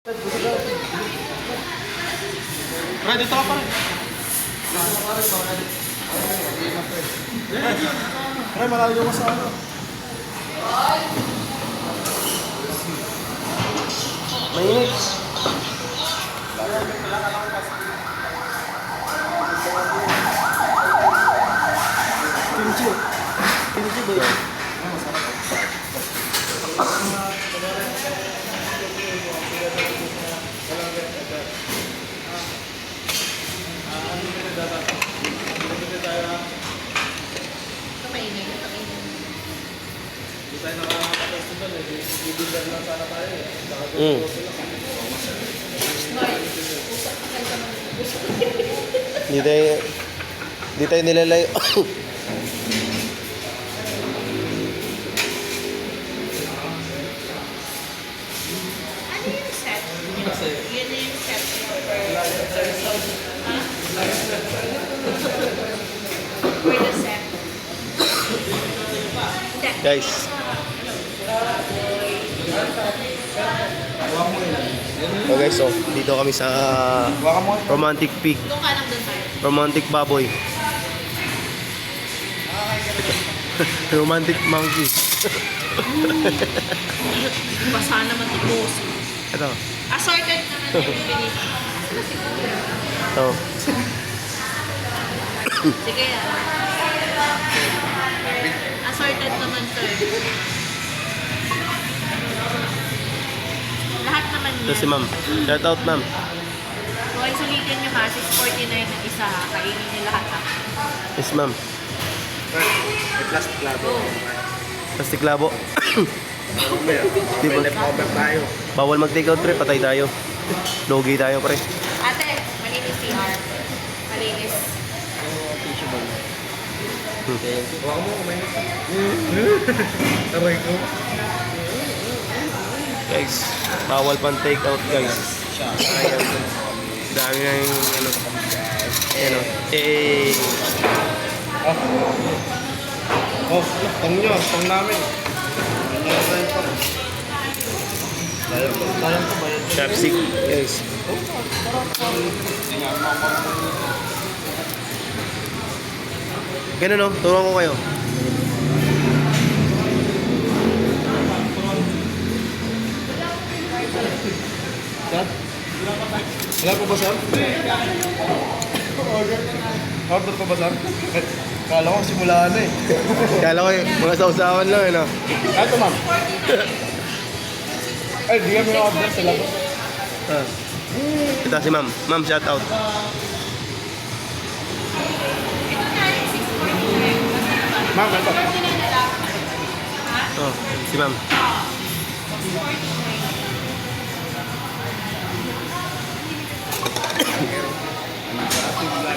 Pre, dito ka pa rin. Pre, malayo mo sa ano. Mainit. Kimchi. Kimchi ba yun? Hindi tayo nakaka-festival eh. Bibindar lang sana tayo eh. Di tayo nilalayo. Ano yung set? Yun na yung set for the set. Guys. So guys, so dito kami sa Romantic Pig. Doon ka lang doon tayo. Romantic Baboy. Romantic Monkey. Basa naman tipos. Ito. Assorted naman yung finish. Ito. Sige assorted naman to eh. Lahat naman Ito si yan. ma'am. Shout out ma'am. Okay, sulitin nyo ha. 649 ng isa ha. Kainin nyo lahat ha. Yes ma'am. May plastic labo. Plastic labo. Di ba? Leftover tayo. Bawal mag-take out pre. Patay tayo. Logi tayo pre. Ate, malinis CR. Malinis. Huwag mo kumain. Aray ko. Guys, bawal pang take out guys. Ayan. Dami na yung ano. Ayan o. Eh. Oh, tong nyo. Tong namin. Sayang ko ba yun? Chopstick guys. Ganun o. Turuan ko kayo. Sir? Wala po ba, sir? Order pa ba, sir? Kala ko simulaan na eh. Kala ko mga sausawan lang eh no. Ito, ma'am. Ay, di kami order sa labas. Ah. Ito si ma'am. Ma'am, shout out. Ma'am, ito. Oh, si ma'am.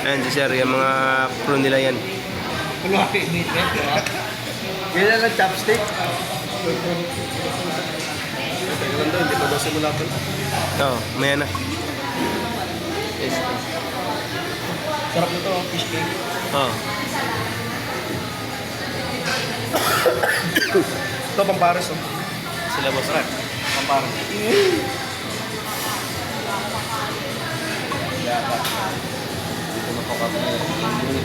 Ayan si sir, yung mga crew nila yan. Kulwari, meat. Ganyan lang chopstick. Teka lang daw, hindi pa daw simula pa. Oo, maya na. Yes. Sarap nito, fish cake. Oo. Ito, pampares, oh. Sila boss. Sarap. Pampares. Dito na po kami.